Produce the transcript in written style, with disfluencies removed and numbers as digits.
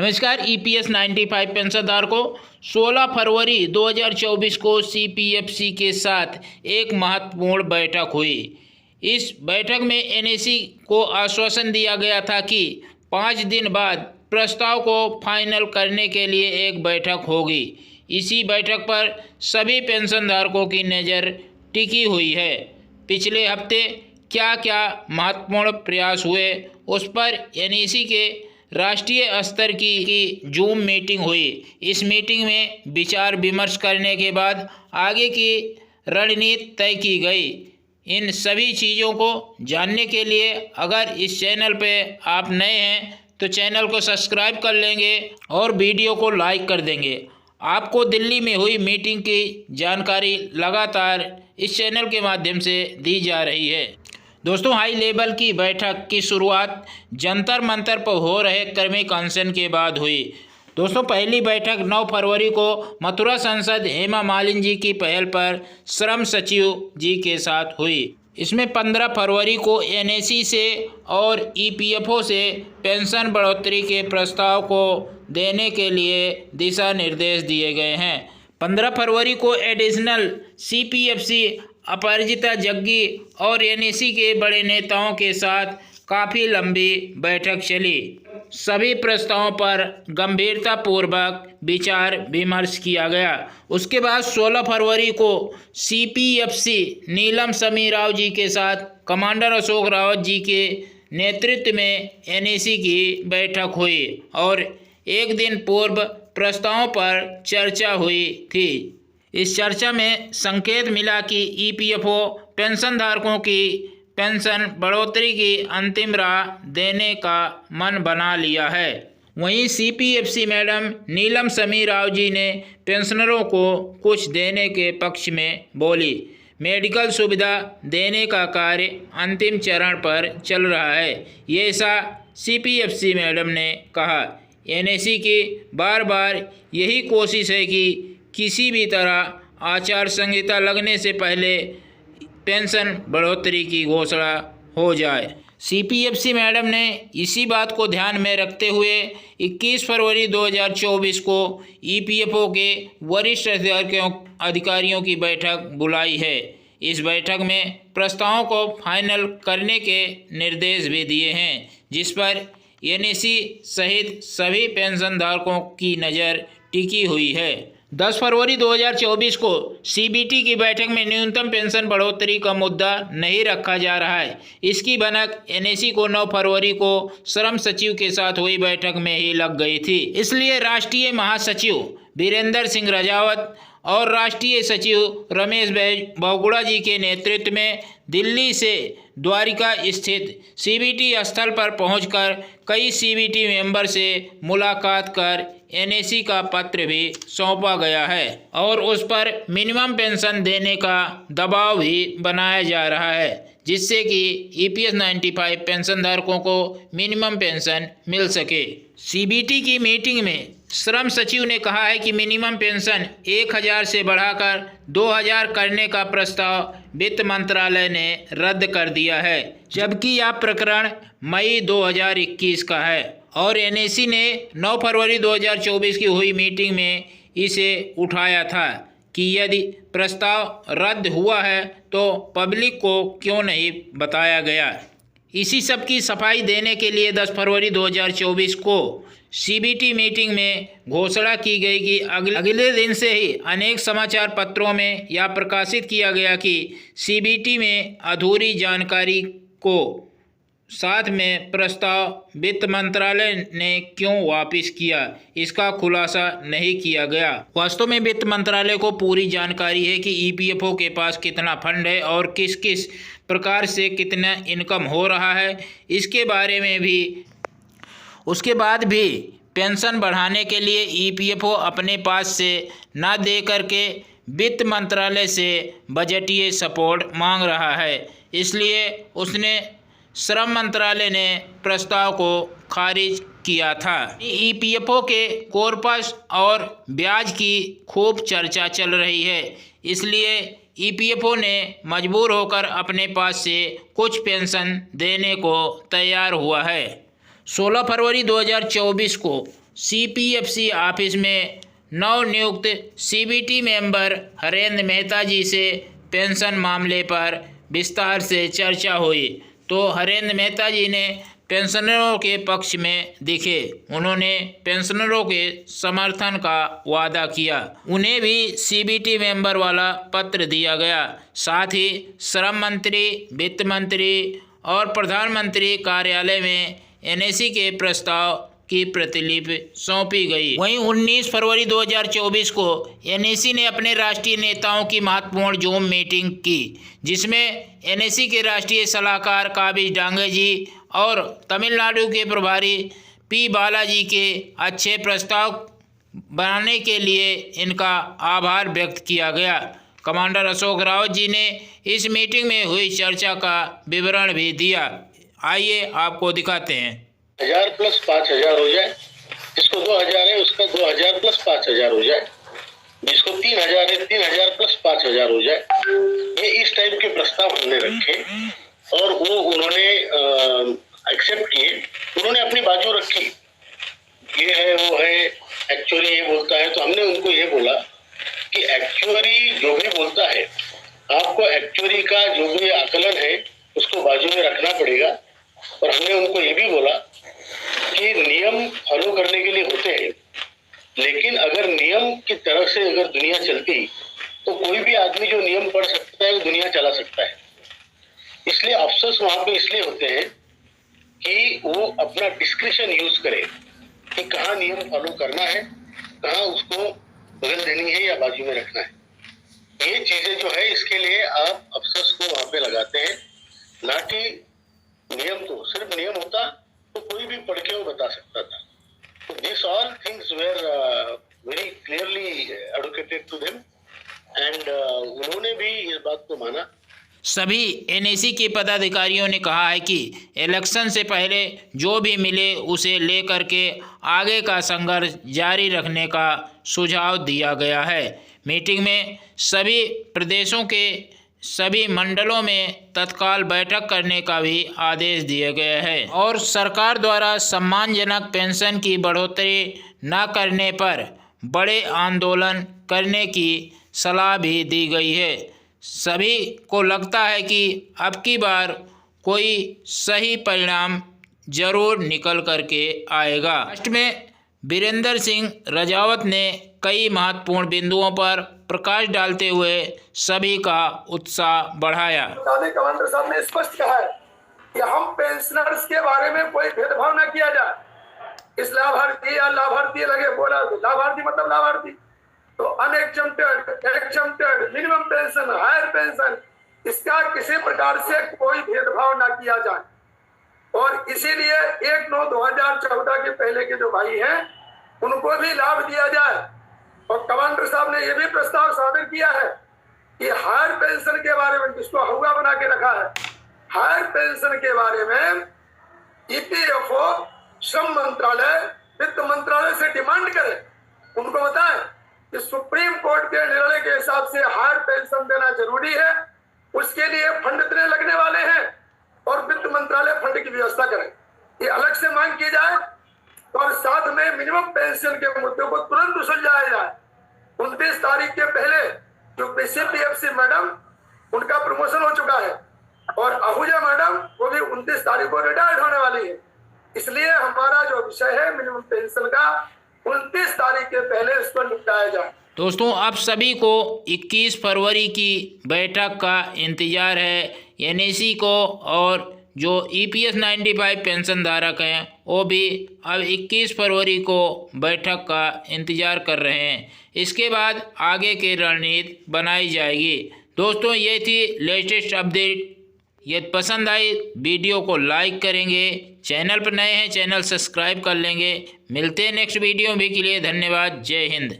नमस्कार। ईपीएस 95 पेंशनधारकों, 16 फरवरी 2024 को सीपीएफसी के साथ एक महत्वपूर्ण बैठक हुई। इस बैठक में एनएसी को आश्वासन दिया गया था कि 5 दिन बाद प्रस्ताव को फाइनल करने के लिए एक बैठक होगी। इसी बैठक पर सभी पेंशनधारकों की नज़र टिकी हुई है। पिछले हफ्ते क्या क्या महत्वपूर्ण प्रयास हुए, उस पर एनएसी के राष्ट्रीय स्तर की जूम मीटिंग हुई। इस मीटिंग में विचार विमर्श करने के बाद आगे की रणनीति तय की गई। इन सभी चीज़ों को जानने के लिए अगर इस चैनल पे आप नए हैं तो चैनल को सब्सक्राइब कर लेंगे और वीडियो को लाइक कर देंगे। आपको दिल्ली में हुई मीटिंग की जानकारी लगातार इस चैनल के माध्यम से दी जा रही है। दोस्तों, हाई लेवल की बैठक की शुरुआत जंतर मंतर पर हो रहे क्रमिक अनशन के बाद हुई। दोस्तों, पहली बैठक 9 फरवरी को मथुरा सांसद हेमा मालिनी जी की पहल पर श्रम सचिव जी के साथ हुई। इसमें 15 फरवरी को एनएसी से और ईपीएफओ से पेंशन बढ़ोतरी के प्रस्ताव को देने के लिए दिशा निर्देश दिए गए हैं। 15 फरवरी को एडिशनल सीपीएफसी अपराजिता जग्गी और एनएसी के बड़े नेताओं के साथ काफ़ी लंबी बैठक चली। सभी प्रस्तावों पर गंभीरतापूर्वक विचार विमर्श किया गया। उसके बाद 16 फरवरी को सीपीएफसी नीलम समीर राव जी के साथ कमांडर अशोक रावत जी के नेतृत्व में एनएसी की बैठक हुई और एक दिन पूर्व प्रस्तावों पर चर्चा हुई थी। इस चर्चा में संकेत मिला कि ईपीएफओ पेंशनधारकों की पेंशन बढ़ोतरी की अंतिम राह देने का मन बना लिया है। वहीं सीपीएफसी मैडम नीलम समीर राव जी ने पेंशनरों को कुछ देने के पक्ष में बोली। मेडिकल सुविधा देने का कार्य अंतिम चरण पर चल रहा है, ये ऐसा सीपीएफसी मैडम ने कहा। एनएसी की बार बार यही कोशिश है कि किसी भी तरह आचार संहिता लगने से पहले पेंशन बढ़ोतरी की घोषणा हो जाए। सीपीएफसी मैडम ने इसी बात को ध्यान में रखते हुए 21 फरवरी 2024 को ईपीएफओ के वरिष्ठ अधिकारियों की बैठक बुलाई है। इस बैठक में प्रस्तावों को फाइनल करने के निर्देश भी दिए हैं, जिस पर एनएसी सहित सभी पेंशनधारकों की नज़र टिकी हुई है। 10 फरवरी 2024 को सीबीटी की बैठक में न्यूनतम पेंशन बढ़ोतरी का मुद्दा नहीं रखा जा रहा है। इसकी भनक एनएसी को 9 फरवरी को श्रम सचिव के साथ हुई बैठक में ही लग गई थी। इसलिए राष्ट्रीय महासचिव वीरेंद्र सिंह राजावत और राष्ट्रीय सचिव रमेश बहुगुणा जी के नेतृत्व में दिल्ली से द्वारिका स्थित सीबीटी स्थल पर पहुंचकर कई सीबीटी मेंबर से मुलाकात कर एनएसी का पत्र भी सौंपा गया है और उस पर मिनिमम पेंशन देने का दबाव भी बनाया जा रहा है, जिससे कि ईपीएस 95 पेंशनधारकों को मिनिमम पेंशन मिल सके। सीबीटी की मीटिंग में श्रम सचिव ने कहा है कि मिनिमम पेंशन 1000 से बढ़ाकर 2000 करने का प्रस्ताव वित्त मंत्रालय ने रद्द कर दिया है, जबकि यह प्रकरण मई 2021 का है और एनएसी ने 9 फरवरी 2024 की हुई मीटिंग में इसे उठाया था कि यदि प्रस्ताव रद्द हुआ है तो पब्लिक को क्यों नहीं बताया गया। इसी सब की सफाई देने के लिए 10 फरवरी 2024 को सीबीटी मीटिंग में घोषणा की गई कि अगले दिन से ही अनेक समाचार पत्रों में यह प्रकाशित किया गया कि सीबीटी में अधूरी जानकारी को साथ में प्रस्ताव वित्त मंत्रालय ने क्यों वापस किया, इसका खुलासा नहीं किया गया। वास्तव में वित्त मंत्रालय को पूरी जानकारी है कि ईपीएफओ के पास कितना फंड है और किस किस प्रकार से कितना इनकम हो रहा है। इसके बारे में भी उसके बाद भी पेंशन बढ़ाने के लिए ईपीएफओ अपने पास से ना दे करके वित्त मंत्रालय से बजटीय सपोर्ट मांग रहा है। इसलिए उसने श्रम मंत्रालय ने प्रस्ताव को खारिज किया था। ईपीएफओ के कॉर्पस और ब्याज की खूब चर्चा चल रही है, इसलिए ईपीएफओ ने मजबूर होकर अपने पास से कुछ पेंशन देने को तैयार हुआ है। 16 फरवरी 2024 को सीपीएफसी ऑफिस में नवनियुक्त सीबीटी मेंबर हरेंद्र मेहता जी से पेंशन मामले पर विस्तार से चर्चा हुई तो हरेंद्र मेहता जी ने पेंशनरों के पक्ष में दिखे। उन्होंने पेंशनरों के समर्थन का वादा किया। उन्हें भी सीबीटी मेंबर वाला पत्र दिया गया। साथ ही श्रम मंत्री, वित्त मंत्री और प्रधानमंत्री कार्यालय में एनएसी के प्रस्ताव की प्रतिलिपि सौंपी गई। वहीं 19 फरवरी 2024 को एनएसी ने अपने राष्ट्रीय नेताओं की महत्वपूर्ण जूम मीटिंग की, जिसमें एनएसी के राष्ट्रीय सलाहकार काबिज डांगे जी और तमिलनाडु के प्रभारी पी बालाजी के अच्छे प्रस्ताव बनाने के लिए इनका आभार व्यक्त किया गया। कमांडर अशोक रावत जी ने इस मीटिंग में हुई चर्चा का विवरण भी दिया। आइए आपको दिखाते हैं। 1000 प्लस 5000 हो जाए, जिसको 2000 है उसका 2000 प्लस 5000 हो जाए, जिसको 3000 है 3000 प्लस 5000 हो जाए। ये इस टाइप के प्रस्ताव हमने रखे और वो उन्होंने एक्सेप्ट किए। उन्होंने अपनी बाजू रखी, ये है वो है, एक्चुअली ये बोलता है, तो हमने उनको ये बोला कि एक्चुअली जो भी बोलता है आपको एक्चुअली का जो भी आकलन है उसको बाजू में रखना पड़ेगा। और हमने उनको ये भी बोला कि नियम फॉलो करने के लिए होते हैं, लेकिन अगर नियम की तरफ से अगर दुनिया चलती तो कोई भी आदमी जो नियम पढ़ सकता है वो दुनिया चला सकता है। इसलिए अफसोस वहां पे इसलिए होते हैं कि वो अपना डिस्क्रिप्शन यूज करे कि कहाँ नियम फॉलो करना है, कहाँ उसको बदल देनी है या बाजू में रखना है। ये चीजें जो है इसके लिए आप अफसर्स को वहां पे लगाते हैं, ना कि नियम। तो सिर्फ नियम होता तो कोई भी पढ़ के वो बता सकता था। तो this all things were very clearly advocated to them and उन्होंने भी इस बात को माना। सभी एनएसी के पदाधिकारियों ने कहा है कि इलेक्शन से पहले जो भी मिले उसे लेकर के आगे का संघर्ष जारी रखने का सुझाव दिया गया है। मीटिंग में सभी प्रदेशों के सभी मंडलों में तत्काल बैठक करने का भी आदेश दिए गए हैं और सरकार द्वारा सम्मानजनक पेंशन की बढ़ोतरी न करने पर बड़े आंदोलन करने की सलाह भी दी गई है। सभी को लगता है कि अब की बार कोई सही परिणाम जरूर निकल करके आएगा। लास्ट में वीरेंद्र सिंह रजावत ने कई महत्वपूर्ण बिंदुओं पर प्रकाश डालते हुए सभी का उत्साह बढ़ाया। कमांडर साहब ने स्पष्ट कहा है कि हम पेंशनर्स के बारे में कोई भेदभाव न किया जाए। इस लाभार्थी या लाभार्थी लगे बोला, लाभार्थी मतलब लाभार्थी, तो unexempted, exempted, minimum pension, higher pension, इसका किसी प्रकार से कोई भेदभाव न किया जाए। और इसीलिए 1/9/2014 के पहले के जो भाई हैं उनको भी लाभ दिया जाए। और कमांडर साहब ने यह भी प्रस्ताव सादर किया है कि हायर पेंशन के बारे में, जिसको हुआ बना के रखा है, हायर पेंशन के बारे में ईपीएफओ, श्रम मंत्रालय, वित्त मंत्रालय से डिमांड करे, उनको बताएं कि सुप्रीम कोर्ट के निर्णय के हिसाब से हायर पेंशन देना जरूरी है, उसके लिए फंड इतने लगने वाले हैं और वित्त मंत्रालय फंड की व्यवस्था करे, ये अलग से मांग की जाए। और साथ में मिनिमम पेंशन के मुद्दे को तुरंत सुलझाया जाए। 29 तारीख के पहले जो सीपीएफसी मैडम, उनका प्रमोशन हो चुका है और आहूजा मैडम वो भी 29 तारीख को रिटायर्ड होने वाली है। इसलिए हमारा जो विषय है मिनिमम पेंशन का, 29 तारीख के पहले इसको निपटाया जाए। दोस्तों, आप सभी को 21 फरवरी की बैठक का इंतज़ार है। एनएसी को और जो ईपीएस 95 पेंशन धारक हैं वो भी अब 21 फरवरी को बैठक का इंतज़ार कर रहे हैं। इसके बाद आगे की रणनीति बनाई जाएगी। दोस्तों, ये थी लेटेस्ट अपडेट। यदि पसंद आई वीडियो को लाइक करेंगे, चैनल पर नए हैं चैनल सब्सक्राइब कर लेंगे। मिलते हैं नेक्स्ट वीडियो में, भी के लिए धन्यवाद। जय हिंद।